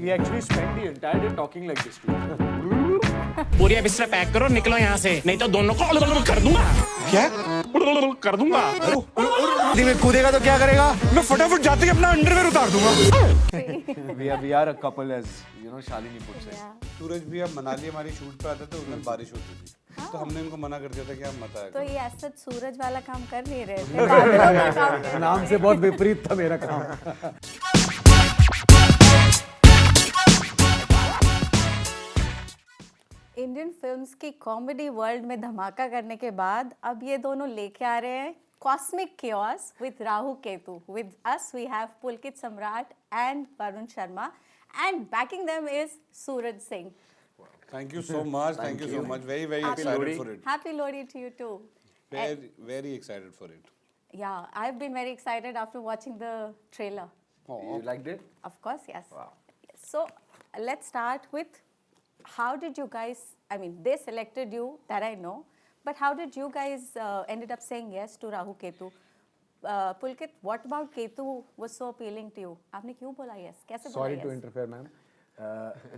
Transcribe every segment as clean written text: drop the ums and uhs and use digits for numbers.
We actually spent the entire day talking like this too. पूरी बिस्तर pack करो निकलो यहाँ से नहीं तो दोनों को कर दूंगा क्या कर दूंगा नदी में कूदेगा तो क्या करेगा? मैं फटाफट जाते ही अपना अंडरवेयर उतार दूंगा। We are a couple, as you know, Shalini puts it. सूरज भी अब मनाली हमारी शूट पे आते थे, उस दिन बारिश होती थी, तो हमने इनको मना कर दिया था कि आप मत आया तो करो। ये ऐसा सूरज वाला काम कर नहीं रहे थे, बादलों का काम कर रहे नाम से बहुत विपरीत था मेरा काम। इंडियन फिल्म्स की कॉमेडी वर्ल्ड में धमाका करने के बाद अब ये दोनों लेके आ रहे हैं cosmic chaos with Rahu Ketu. With us we have Pulkit Samrat and Varun Sharma, and backing them is Suraj Singh. Thank you so much. Thank you so much. Very excited for it. Happy Lodi to you too. Very excited for it. Yeah, I've been very excited after watching the trailer. You liked it? Of course, yes. Wow. So let's start with how did you guys, I mean, they selected you, that I know, but how did you guys ended up saying yes to Rahu Ketu? Pulkit, what about Ketu was so appealing to you? आपने क्यों बोला yes? कैसे बोला Sorry yes? to interfere, ma'am.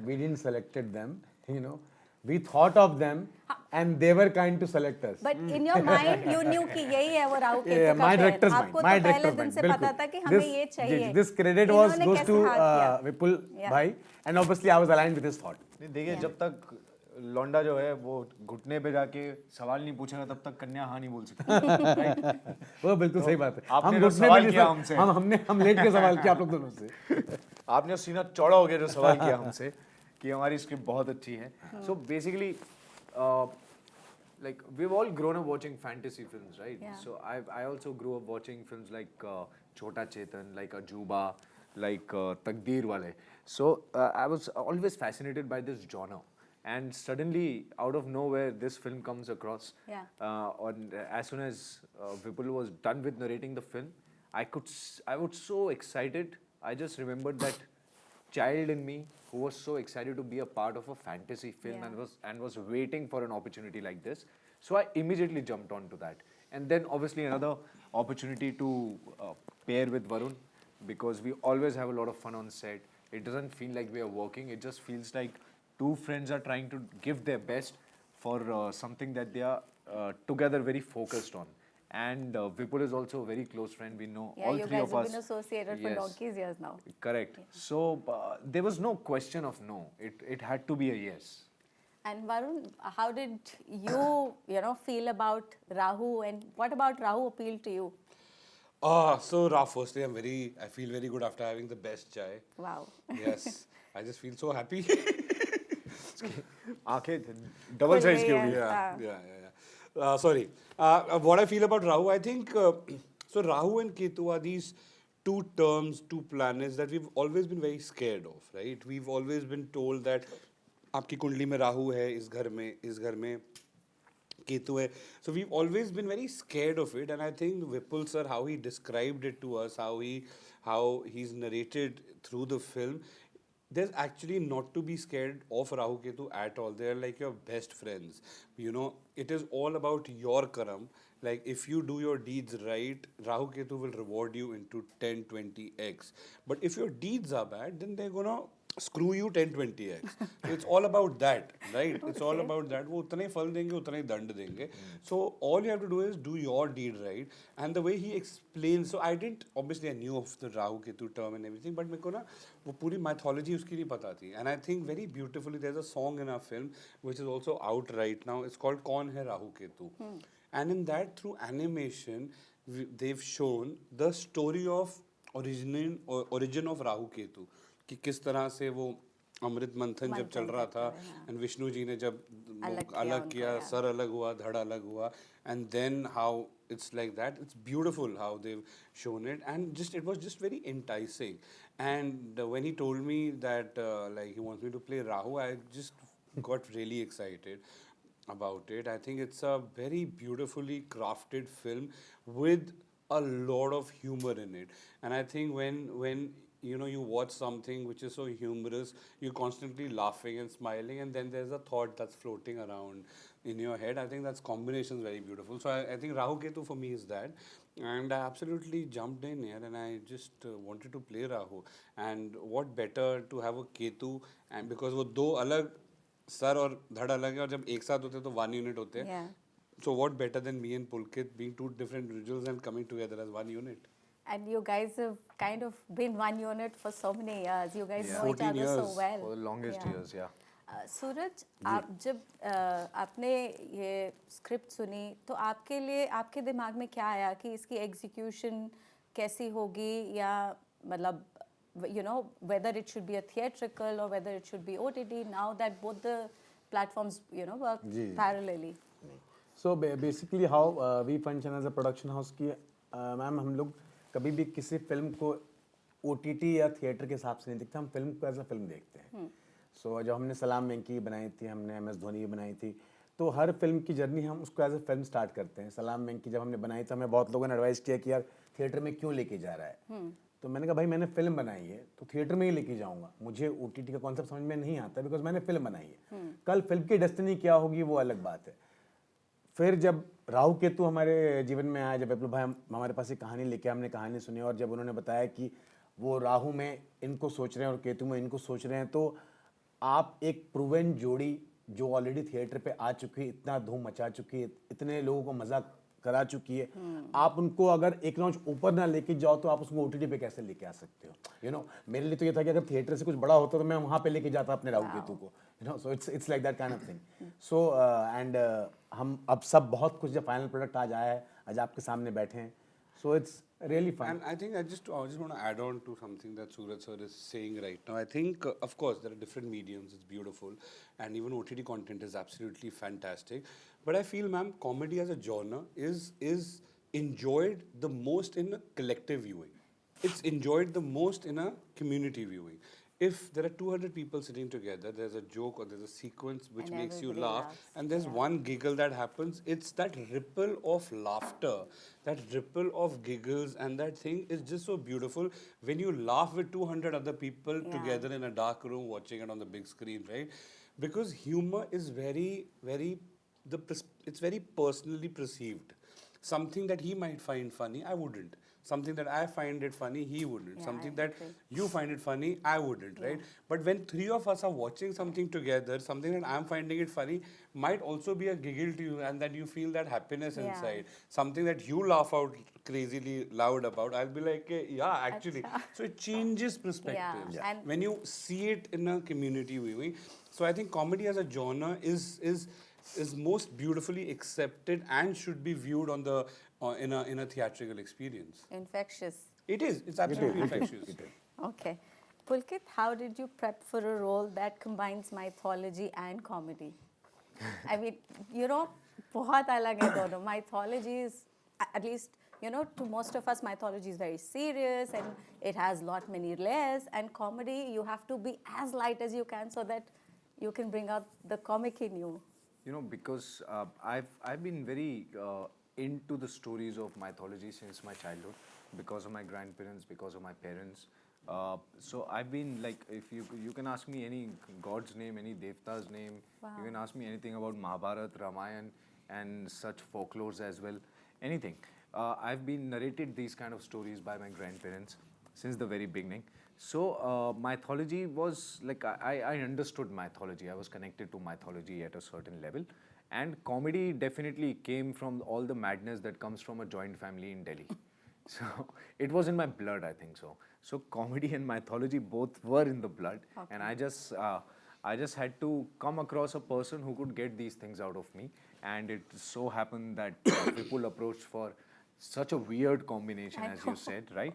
We didn't selected them. You know, we thought of them, and they were kind to select us. But in your mind, you knew कि यही है वो Rahu Ketu Yeah, का my plan. director's mind. आपको My तो पहले director's दिन mind. से बिल्कुल. पता था कि हमें ये चाहिए. This credit was इन्होंने goes कैसे to हाथ किया? Vipul Yeah. bhai, and obviously I was aligned with his thought. नहीं, देखिए जब तक लौंडा जो है वो घुटने पे जाके सवाल नहीं पूछेगा तब तक कन्या हाँ नहीं बोल सकती। Right? वो बिल्कुल सही बात है। आपने हम जो घुटने सवाल में किया नहीं हमसे। हम लेट के सवाल किया आप लोग दोनों से। आपने सीना चौड़ा हो गया जो सवाल किया हमसे कि हमारी स्क्रिप्ट बहुत अच्छी है। So basically, like we've all grown up watching fantasy films, right? Yeah. So I also grew up watching films like Chota Chetan, like Ajuba, like Takdeer Wale. So I was always fascinated by this genre. And suddenly, out of nowhere, this film comes across. Yeah. As soon as Vipul was done with narrating the film, I was so excited. I just remembered that child in me who was so excited to be a part of a fantasy film Yeah. and was waiting for an opportunity like this. So I immediately jumped onto that. And then obviously another opportunity to pair with Varun, because we always have a lot of fun on set. It doesn't feel like we are working. It just feels like two friends are trying to give their best for something that they are together very focused on. And Vipul is also a very close friend. We know Yeah, all you three guys of have us. been associated for Yes. donkey's years now. Correct. So there was no question of no. It had to be a yes. And Varun, how did you feel about Rahu, and what about Rahu appealed to you? So firstly, I feel very good after having the best chai. Wow. Yes, I just feel so happy. आंखें double size की होगी. Yeah. Sorry. What I feel about Rahu, I think so. Rahu and Ketu are these two terms, two planets that we've always been very scared of, right? We've always been told that आपकी कुंडली में राहु है, इस घर में Ketu hai. So we've always been very scared of it, and I think Vipul sir, how he described it to us, how he's narrated through the film, there's actually not to be scared of Rahu Ketu at all. They're like your best friends. You know, it is all about your karam. Like if you do your deeds right, Rahu Ketu will reward you into 10, 20x. But if your deeds are bad, then they're gonna screw you 10, 20x. So it's all about that, right? It's all about that. वो उतना ही फल देंगे, उतना ही दंड देंगे. So all you have to do is do your deed right. And the way he explains, so I obviously I knew of the Rahu Ketu term and everything, but मेरे को ना वो पूरी mythology उसकी नहीं पता थी. And I think very beautifully there's a song in our film which is also out right now. It's called कौन है Rahu Ketu. And in that, through animation, they've shown the story of origin of Rahu Ketu. कि किस तरह से वो अमृत मंथन जब चल रहा था एंड विष्णु जी ने जब अलग किया, सर अलग हुआ, धड़ अलग हुआ, and then how it's like that. It's beautiful how they've shown it, and just it was just very enticing. And when he told me that like he wants me to play Rahu, I just got really excited about it. I think it's a very beautifully crafted film with a lot of humor in it. And I think when you know, you watch something which is so humorous, you're constantly laughing and smiling, and then there's a thought that's floating around in your head. I think that's combination is very beautiful. So I think Rahu Ketu for me is that. And I absolutely jumped in here and I just wanted to play Rahu. And what better to have a Ketu, and because वो दो अलग sir और धड़ अलग है, और जब एक साथ होते हैं तो one unit होते हैं. Yeah. So what better than me and Pulkit being two different individuals and coming together as one unit? And you guys have kind of been one unit for so many years. You guys Yeah. know each 14 other so years well. For the longest Yeah. years, yeah. सूरज, आप जब आपने ये script सुनी तो आपके लिए आपके दिमाग में क्या आया कि इसकी एग्जीक्यूशन कैसी होगी, या मतलब you know whether it should be a theatrical or whether it should be OTT now that both the platforms you know work जी. parallelly. So basically how we function as a production house की ma'am, हम लोग कभी भी किसी film को OTT या theatre के हिसाब से नहीं देखते, हम फिल्म को एज अ फिल्म देखते हैं. सो जब हमने सलाम वेंकी बनाई थी, हमने MS धोनी की बनाई थी, तो हर फिल्म की जर्नी हम उसको एज अ फिल्म स्टार्ट करते हैं. सलाम वेंकी जब हमने बनाई तो हमें बहुत लोगों ने एडवाइस किया कि यार थिएटर में क्यों लेके जा रहा है. तो मैंने कहा भाई मैंने फिल्म बनाई है तो थिएटर में ही लेके जाऊंगा, मुझे OTT का कॉन्सेप्ट समझ में नहीं आता बिकॉज मैंने फिल्म बनाई है. कल फिल्म की डेस्टिनी क्या होगी वो अलग बात है. फिर जब राहु केतु हमारे जीवन में आया, जब विप्लव भाई हमारे पास एक कहानी लेके, हमने कहानी सुनी और जब उन्होंने बताया कि वो राहु में इनको सोच रहे हैं और केतु में इनको सोच रहे हैं, तो आप एक प्रूवन जोड़ी जो ऑलरेडी थिएटर पे आ चुकी है, इतना धूम मचा चुकी है, इतने लोगों को मजा करा चुकी है, आप उनको अगर एक नॉच ऊपर ना लेके जाओ तो आप उसको OTT पे कैसे लेके आ सकते हो. यू नो मेरे लिए तो ये था कि अगर थिएटर से कुछ बड़ा होता तो मैं वहाँ पे लेके जाता अपने राहु केतु को. You know so it's like that kind of thing. So and हम अब सब बहुत कुछ, जब फाइनल प्रोडक्ट आज आया है, आज आपके सामने बैठे हैं, so it's really fun. And I think I just want to add on to something that Suraj sir is saying right now. I think, of course, there are different mediums. It's beautiful, and even OTT content is absolutely fantastic. But I feel, ma'am, comedy as a genre is enjoyed the most in a collective viewing. It's enjoyed the most in a community viewing. If there are 200 people sitting together, there's a joke or there's a sequence which And makes you everybody laugh, laughs. and there's Yeah. one giggle that happens, it's that ripple of laughter, that ripple of giggles, and that thing is just so beautiful when you laugh with 200 other people Yeah. together in a dark room watching it on the big screen, right? Because humor is very, very, it's very personally perceived. Something that he might find funny, I wouldn't. Something that I find it funny, he wouldn't. Yeah, Something I that agree. you find it funny, I wouldn't, right? But when three of us are watching something together, something that I'm finding it funny might also be a giggle to you, and that you feel that happiness Yeah. inside. Something that you laugh out crazily loud about, I'll be like, yeah, actually. So it changes perspectives Yeah. And when you see it in a community viewing. So I think comedy as a genre is most beautifully accepted and should be viewed on the in a theatrical experience. infectious. It is. It's absolutely infectious. Okay. Pulkit, how did you prep for a role that combines mythology and comedy? I mean, you know, बहुत अलग है दोनों. Mythology is, at least, you know, to most of us, mythology is very serious and it has lot many layers. And comedy, you have to be as light as you can so that you can bring out the comic in you. You know, because I've been very into the stories of mythology since my childhood, because of my grandparents, because of my parents. So I've been like, if you can ask me any god's name, any devta's name, you can ask me anything about Mahabharata, Ramayana, and such folklores as well, anything. I've been narrated these kind of stories by my grandparents since the very beginning. So mythology was like, I understood mythology. I was connected to mythology at a certain level. And comedy definitely came from all the madness that comes from a joint family in Delhi. So it was in my blood, I think so. So comedy and mythology both were in the blood, and I just had to come across a person who could get these things out of me. And it so happened that people approached for such a weird combination, I as you know. said, right?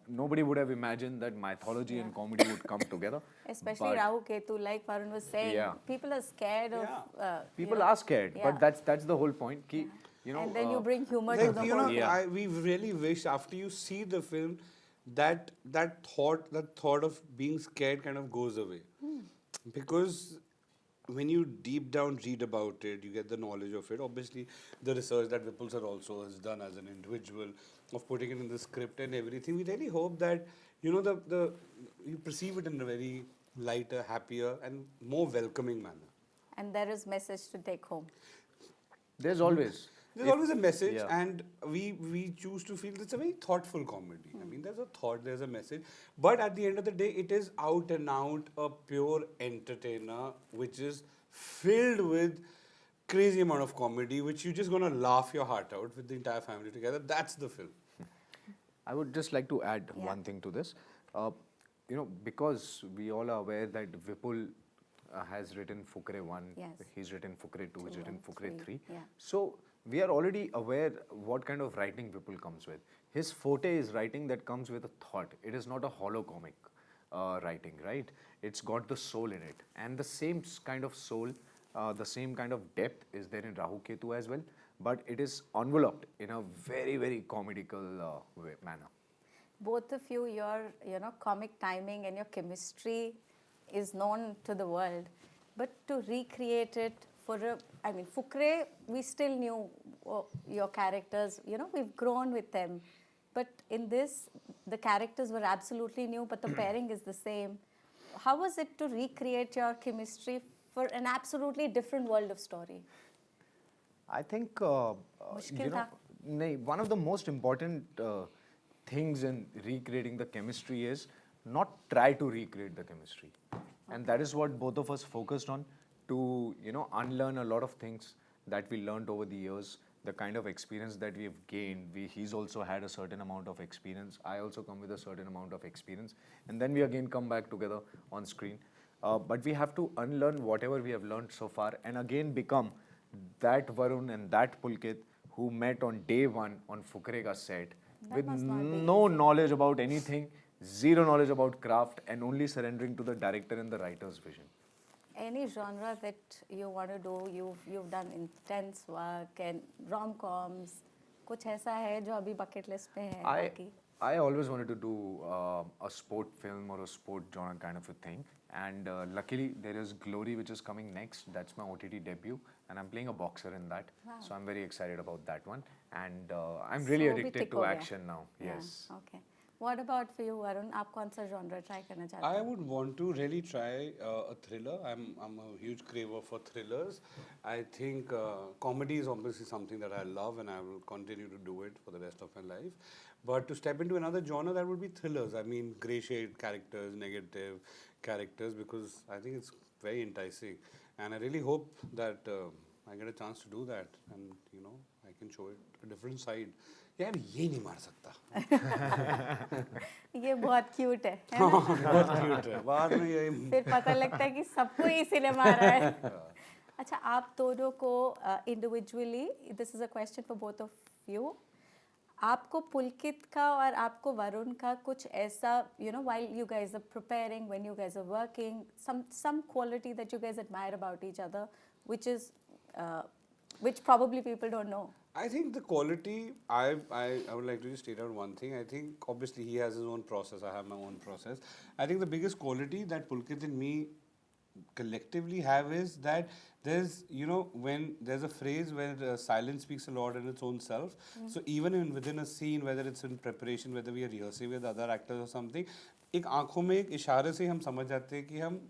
Nobody would have imagined that mythology and comedy would come together. Especially But Rahu Ketu, like Varun was saying, Yeah. people are scared of. you people know, are scared, yeah. but that's the whole point. Ki, you know, And then you bring humor to Like, the you know, whole. Yeah. we really wish after you see the film that thought of being scared kind of goes away. Because when you deep down read about it, you get the knowledge of it. Obviously, the research that Vipul sir also has done as an individual of putting it in the script and everything. We really hope that you know, the you perceive it in a very lighter, happier, and more welcoming manner. And there is message to take home. There's always. There's always a message, yeah. and we choose to feel it's a very thoughtful comedy. I mean, there's a thought, there's a message, but at the end of the day, it is out and out a pure entertainer, which is filled with crazy amount of comedy, which you're just gonna laugh your heart out with the entire family together. That's the film. I would just like to add Yeah. one thing to this. You know, because we all are aware that Vipul has written Fukre 1, Yes. he's written Fukre 2, he's Two written and Fukre three, 3. yeah. So we are already aware what kind of writing Vipul comes with. His forte is writing that comes with a thought. It is not a hollow comic writing, right? It's got the soul in it. And the same kind of soul, the same kind of depth is there in Rahu Ketu as well. But it is enveloped in a very, very comedical manner. Both of you, your comic timing and your chemistry is known to the world, but to recreate it Fukre, we still knew your characters, we've grown with them, but in this the characters were absolutely new, but the pairing is the same. How was it to recreate your chemistry for an absolutely different world of story? I think मुश्किल था? one of the most important things in recreating the chemistry is not try to recreate the chemistry, and that is what both of us focused on, to unlearn a lot of things that we learned over the years, the kind of experience that we have gained. He's also had a certain amount of experience. I also come with a certain amount of experience, and then we again come back together on screen. But we have to unlearn whatever we have learned so far, and again become that Varun and that Pulkit who met on day one on Fukre ka set That with must not be no knowledge about anything, zero knowledge about craft, and only surrendering to the director and the writer's vision. Any genre that you want to do, you've done intense work and rom-coms, कुछ ऐसा है जो अभी bucket list पे है बाकी? I always wanted to do a sport film or a sport genre kind of a thing, and luckily there is Glory, which is coming next. That's my OTT debut, and I'm playing a boxer in that. Wow. So I'm very excited about that one, and I'm really So भी addicted tick to हो गया. action now. Yeah, Yes. okay. What about for you, Varun? आप कौन सा genre try करना चाहते I हो? would want to really try a thriller. I'm a huge craver for thrillers. I think comedy is obviously something that I love, and I will continue to do it for the rest of my life. But to step into another genre, that would be thrillers. I mean, grey shade characters, negative characters, because I think it's very enticing. And I really hope that I get a chance to do that, and I can show it a different side. यार ये नहीं मार सकता. ये बहुत cute है ना? बहुत cute है. बाद में ये फिर पता लगता है कि सबको इसी ने मारा है. अच्छा, आप दोनों को individually, this is a question for both of you. आपको पुलकित का और आपको वरुण का कुछ ऐसा, while you guys are preparing, when you guys are working, some quality that you guys admire about each other, which probably people don't know. I think the quality, I would like to just state out one thing. I think obviously he has his own process, I have my own process. I think the biggest quality that Pulkit and me collectively have is that there's, when there's a phrase where silence speaks a lot in its own self. So even within a scene, whether it's in preparation, whether we are rehearsing with other actors or something, एक आँखों में एक इशारे से हम समझ जाते हैं कि हम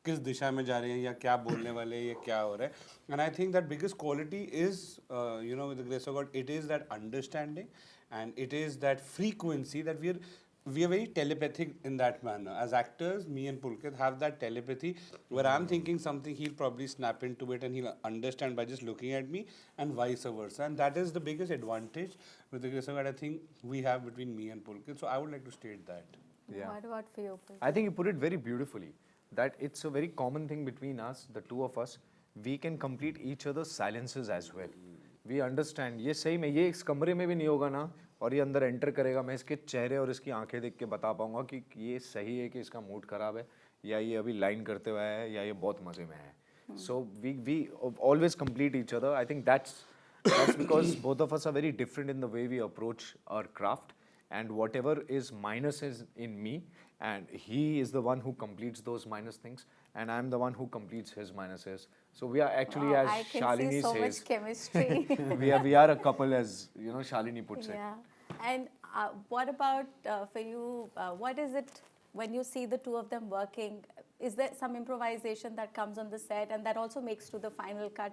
किस दिशा में जा रहे हैं या क्या बोलने वाले हैं या क्या हो रहा है. And I think that biggest quality is, with the grace of God, it is that understanding, and it is that frequency that we are very telepathic in that manner. As actors, me and Pulkit have that telepathy where I'm thinking something, he'll probably snap into it and he'll understand by just looking at me, and vice versa. And that is the biggest advantage, with the grace of God, I think we have between me and Pulkit. So I would like to state that. Yeah. What about for you? I think you put it very beautifully, that it's a very common thing between us, the two of us. We can complete each other's silences as well. We understand, ये सही में ये इस कमरे में भी नहीं होगा ना, और ये अंदर एंटर करेगा, मैं इसके चेहरे और इसकी आंखें देख के बता पाऊंगा कि ये सही है कि इसका मूड खराब है, या ये अभी लाइन करते हुए है, या ये बहुत मजे में है. So we always complete each other. I think that's because both of us are very different in the way we approach our craft, and whatever is minuses in me, and he is the one who completes those minus things, and I'm the one who completes his minuses. So we are actually, Wow, as I can Shalini see so says, much chemistry. we are a couple, as Shalini puts it. Yeah. And what about for you? What is it when you see the two of them working? Is there some improvisation that comes on the set and that also makes to the final cut?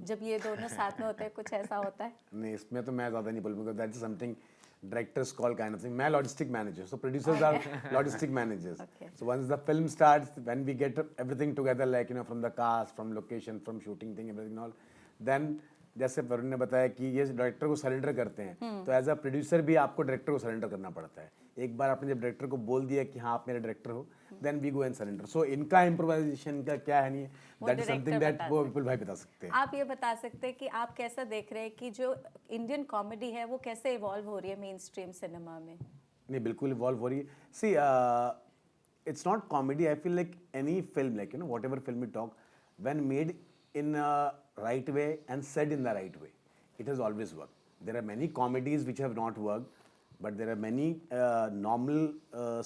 जब ये दोनों साथ में होते हैं कुछ ऐसा होता है? नहीं, इसमें तो मैं ज़्यादा नहीं बोलूँगा because that is something directors call kind of thing. मैं logistic manager, so producers are logistic managers. Okay. So once the film starts, when we get everything together, like you know, from the cast, from location, from shooting thing, everything all, then जैसे वरुण ने बताया कि ये director को surrender करते हैं, तो as a producer भी आपको डायरेक्टर को सरेंडर करना पड़ता है. एक बार आपने जब डायरेक्टर को बोल दिया कि हाँ आप मेरे डायरेक्टर हो, then we go and surrender. So इनका इम्प्रोवाइजेशन का क्या है नहीं, दैट इज समथिंग दैट वो विपुल भाई बता सकते हैं. आप ये बता सकते हैं कि आप कैसा देख रहे हैं कि जो इंडियन कॉमेडी है वो कैसे इवॉल्व हो रही है मेन स्ट्रीम सिनेमा में? नहीं, बिल्कुल इवॉल्व हो रही है. See it's not comedy. I feel like any film, like you know whatever film we talk, when made in a right way and said in the right way, it has always worked. There are many comedies which have not worked, but there are many normal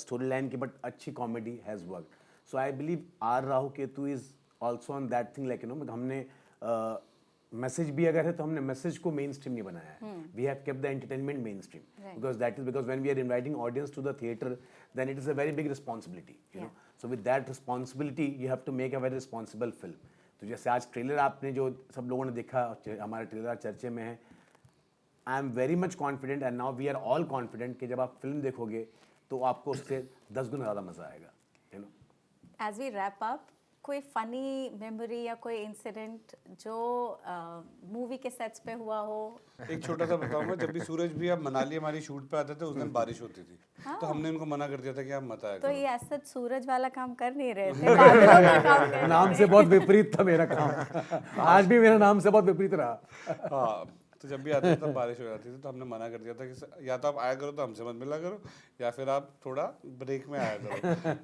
storyline ki but अच्छी comedy has worked. So I believe our Rahu Ketu is also on that thing, like you know हमने message भी अगर है तो हमने message को main stream नहीं बनाया है. We have kept the entertainment mainstream because that is because when we are inviting audience to the theatre then it is a very big responsibility, you know. So with that responsibility you have to make a very responsible film. तो जैसे आज trailer आपने जो सब लोगों ने देखा, हमारा ट्रेलर चर्चे में है. I am very much confident and now we are all confident कि जब आप फिल्म देखोगे तो आपको उससे 10 गुना ज़्यादा मज़ा आएगा, you know. As we wrap up, कोई फनी मेमोरी या कोई इंसिडेंट जो मूवी के सेट्स पे हुआ हो? एक छोटा सा बताऊंगा. जब भी सूरज भी आप मनाली हमारी शूट पे आते थे, उस दिन बारिश होती थी, तो हमने उनको मना कर दिया था कि आप मत आया तो करो. ये ऐसा सूरज वाला काम कर नहीं रहे थे, बादलों का काम कर रहे नाम से बहुत विपरीत था मेरा काम. आज भी मेरा नाम से बहुत विपरीत रहा. हाँ, तो जब भी आते थे तब बारिश हो जाती थी, तो हमने मना कर दिया था कि या तो आप आया करो तो हमसे मत मिला करो, या फिर आप थोड़ा ब्रेक में आया करो.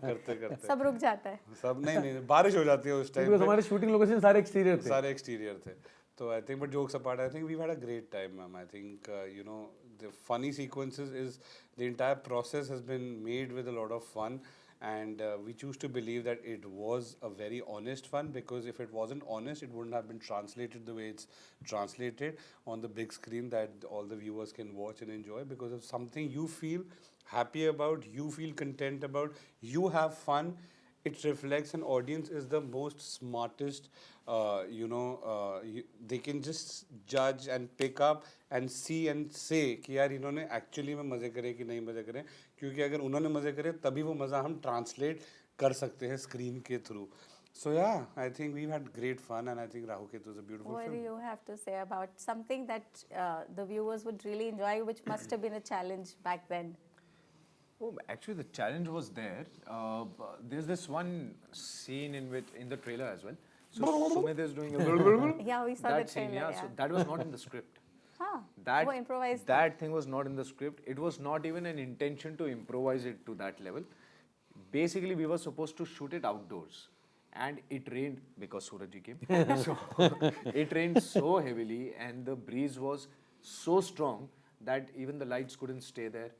करते करते सब रुक जाता है. सब नहीं बारिश हो जाती है उस टाइम बिकॉज हमारे शूटिंग लोकेशन सारे एक्सटीरियर थे. सारे एक्सटीरियर थे. तो I think, but jokes apart, I think we had a great time, ma'am. I think you know the funny sequences is the entire process has been made with a lot of fun. And we choose to believe that it was a very honest fun, because if it wasn't honest, it wouldn't have been translated the way it's translated on the big screen that all the viewers can watch and enjoy, because of something you feel happy about, you feel content about, you have fun. It reflects, an audience is the most smartest, they can just judge and pick up and see and say कि यार इन्होंने actually में मज़े करे कि नहीं मज़े करे, क्योंकि अगर उन्होंने मज़े करे तभी वो मज़ा हम translate कर सकते हैं screen के through. So yeah, I think we've had great fun, and I think Rahu Ketu is a beautiful What film. do you have to say about something that the viewers would really enjoy, which must have been a challenge back then? Oh, actually, the challenge was there. There's this one scene in the trailer as well. So Sumit is doing a Yeah, we saw that the scene, trailer. yeah. So that was not in the script. हाँ, That वो improvised. that thing was not in the script. It was not even an intention to improvise it to that level. Basically, we were supposed to shoot it outdoors, and it rained because Suraj ji came. So it rained so heavily, and the breeze was so strong that even the lights couldn't stay there.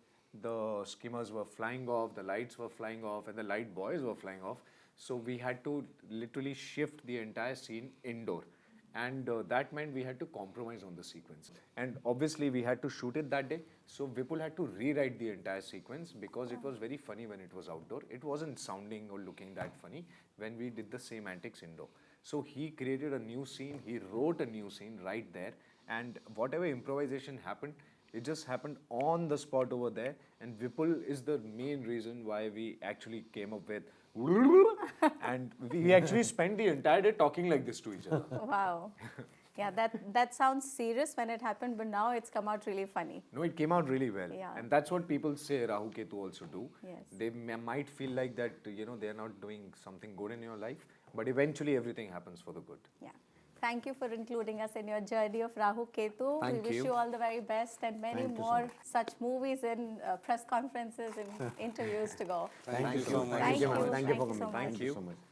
The skimmers were flying off, the lights were flying off, and the light boys were flying off. So we had to literally shift the entire scene indoor. And that meant we had to compromise on the sequence. And obviously we had to shoot it that day. So Vipul had to rewrite the entire sequence because it was very funny when it was outdoor. It wasn't sounding or looking that funny when we did the same antics indoor. So he created a new scene, he wrote a new scene right there. And whatever improvisation happened, it just happened on the spot over there, and Vipul is the main reason why we actually came up with and we actually spent the entire day talking like this to each other. Wow. Yeah, that sounds serious when it happened, but now it's come out really funny. No, it came out really well. Yeah. And that's what people say Rahu Ketu also do. Yes. They might feel like that, you know, they're not doing something good in your life, but eventually everything happens for the good. Yeah. Thank you for including us in your journey of Rahu Ketu. Thank we wish you. you all the very best and many Thank you so more much. such movies and press conferences and interviews to go. Thank you so much. Thank you. Thank you for Thank you coming. so Thank much. you so much.